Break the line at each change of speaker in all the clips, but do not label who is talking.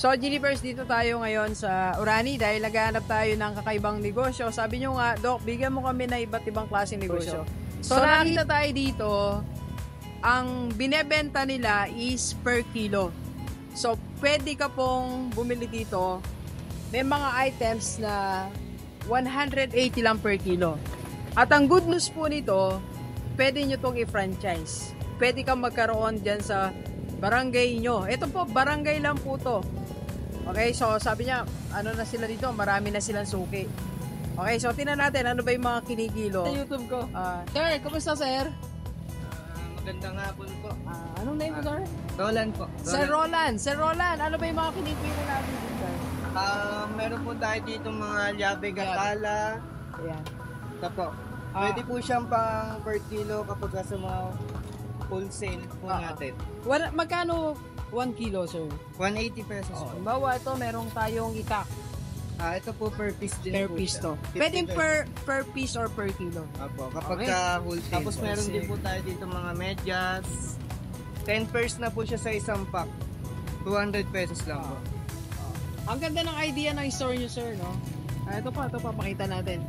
So, Gilivers, dito tayo ngayon sa Orani dahil naghahanap tayo ng kakaibang negosyo. Sabi nyo nga, Doc, bigyan mo kami na iba't ibang klaseng negosyo. So, nakita tayo dito, ang binebenta nila is per kilo. So, pwede ka pong bumili dito. May mga items na 180 lang per kilo. At ang good news po nito, pwede nyo itong i-franchise. Pwede kang magkaroon dyan sa barangay nyo. Ito po, barangay lang po to. Okay, so sabi niya, ano na sila dito, marami na silang suki. Okay, so tingnan natin, ano ba yung mga kinikilo. Sa YouTube ko. Sir, kumusta sir?
Magandang hapon po.
Anong name mo sir?
Roland po.
Sir Roland. Sir Roland, ano ba yung mga kinikilo natin dito?
Meron po tayo dito mga Llabe Gatala.
Ayan.
Ito po. Pwede po siyang pang per kilo kapag sa mga wholesale po natin.
Magkano 1 kilo sir?
180 pesos po.
Bawa ito, merong tayong itak.
Ito po per piece din
Per
po
piece
siya.
to. Pwede per piece or per kilo?
Apo, kapag
Okay.
wholesale. Tapos meron din po tayo dito mga medyas. 10 pairs na po siya sa isang pack. 200 pesos lang po.
Ang ganda ng idea ng store nyo sir, no? Ito pa, pakita natin.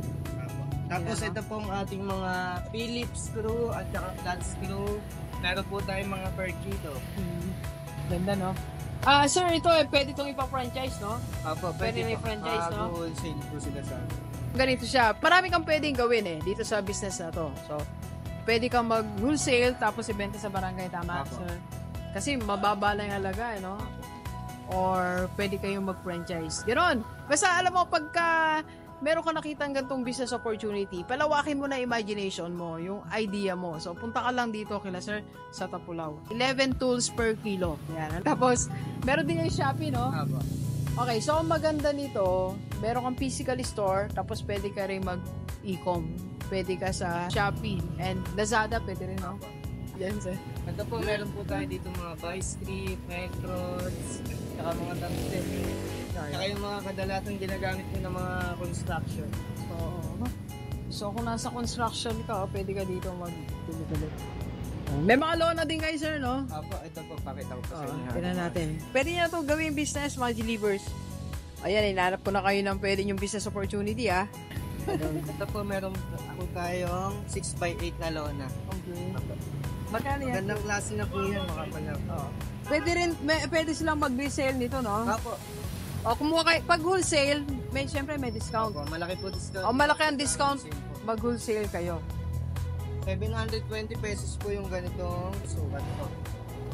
Tapos ito pong ating mga Phillips screw at saka flat screw. Meron po tayong mga per kilo.
Ganda, no? Sir, ito pwede itong ipa-franchise, no?
Apo,
Pwede na i-franchise, no?
Wholesale po sila sa
Ganito siya. Marami kang pwedeng gawin dito sa business na to. So, pwede kang mag-wholesale tapos ibenta sa barangay, tama,
Apo.
sir? Kasi mababa lang yung halaga, no? Or pwede kayong mag-franchise. Ganon. Basta alam mo, pagka meron ka nakitang gantong business opportunity, palawakin mo na imagination mo, yung idea mo. So, punta ka lang dito kila sir sa Tapulaw. 11 tools per kilo. Yan. Tapos, meron din yung Shopee, no?
Apo.
Okay, so ang maganda nito, meron kang physical store, tapos pwede ka rin mag-e-com. Pwede ka sa Shopee and Lazada, pwede rin, no? Yan, sir.
Ito po, meron po tayo dito mga vice grip, metros, saka mga tungsten. Saka yung mga kadalasang ginagamit ko ng mga construction.
So, kung nasa construction ka, pwede ka dito mag-tuloy. May mga lona din kayo, sir, no?
Apo, ito po, pakita ko po sa inyo.
Tingnan natin. Pwede nyo itong gawing business, mga Gilivers. Ayan, hinanap ko na kayo ng pwede yung business opportunity,
Ito po, meron po tayong 6x8 na lona.
Okay. Magkano yan?
Gandang klase na po yan, makapalap.
Pwede silang mag-resale nito, no?
Apo.
O, kumuha kayo, pag wholesale, syempre may discount.
Apo, malaki po discount.
O, malaki ang discount, mag-wholesale kayo.
720 pesos po yung ganitong sukat po.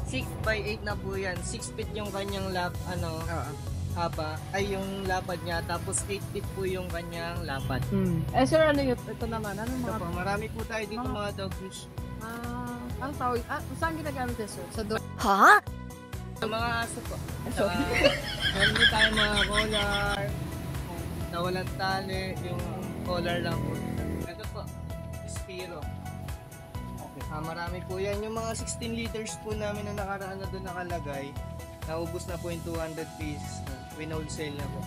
6x8 na po yan. 6 feet yung kanyang haba. Ay, yung lapad niya. Tapos 8 feet po yung kanyang lapad.
Sir, ano yun? Ito naman. Ano
Ito
mga...
po, marami po tayo dito mga dog fish.
Ang tawag? Saan ginagamit yun, sir? Sa dog?
Sa mga aso po. Meron din tayo mga collar. Na walang tali. Yung collar lang po. Ito po, Spiro. Marami po yan. Yung mga 16 liters po namin na nakaraan na doon nakalagay, naubos na po yung 200 pieces. Win-wholesale na po.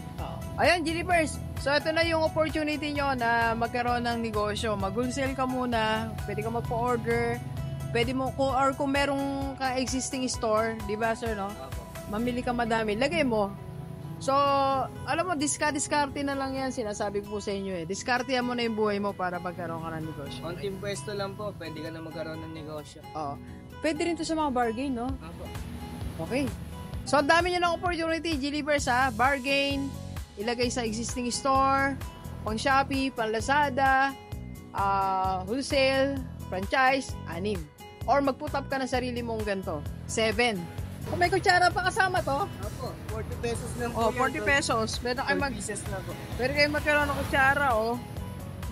Ayan, Gilivers. So, ito na yung opportunity nyo na magkaroon ng negosyo. Mag-wholesale ka muna. Pwede ka magpa-order. Pwede mo, kung merong ka-existing store, di ba, sir, no? Mamili ka madami. Lagay mo. So, alam mo, diskarte na lang yan. Sinasabi ko po sa inyo Diskartehan mo na yung buhay mo para magkaroon ka ng negosyo.
Konting pwesto lang po, pwede ka na magkaroon ng negosyo.
Oo. Pwede rin to sa mga bargain, no?
Apo.
Okay. So, ang dami nyo ng opportunity, Gilivers, bargain, ilagay sa existing store, pang Shopee, pang Lazada, wholesale, franchise, 6. Or mag-put up ka na sarili mong ganito, 7. Kung may kutsara pa kasama to,
Apo, 40 pesos lang po.
40 pesos. Pwede kayo
pieces na po.
pwede kayo magkaroon ng kutsara,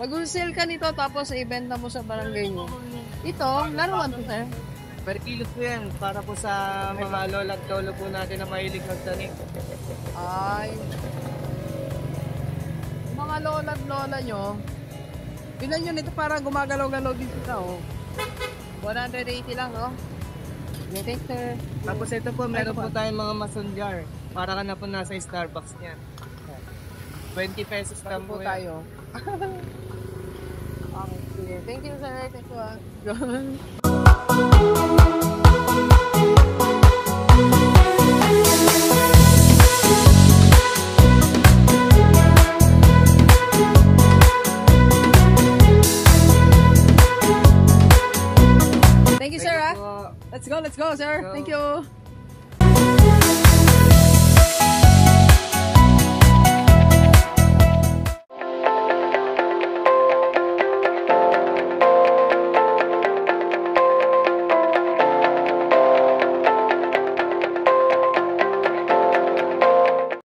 Mag-wholesale ka nito, tapos ibenta mo sa barangay nyo. Ito, laruan to, sir.
Per kilo po yan, para po sa mga lola at lolo po natin na mahilig magtanim.
Ay. Mga lola at lola nyo, ilan yun ito para gumagalaw-galaw dito na, 180 lang, Thanks, sir.
Tapos ito po, meron po tayong mga mason jar. Para ka na po nasa Starbucks niyan. 20 pesos lang po
tayo. Okay, thank you, sir. Thank you, Thank you, sir,
Thank
ah.
you po.
Let's go, sir.
Go.
Thank you.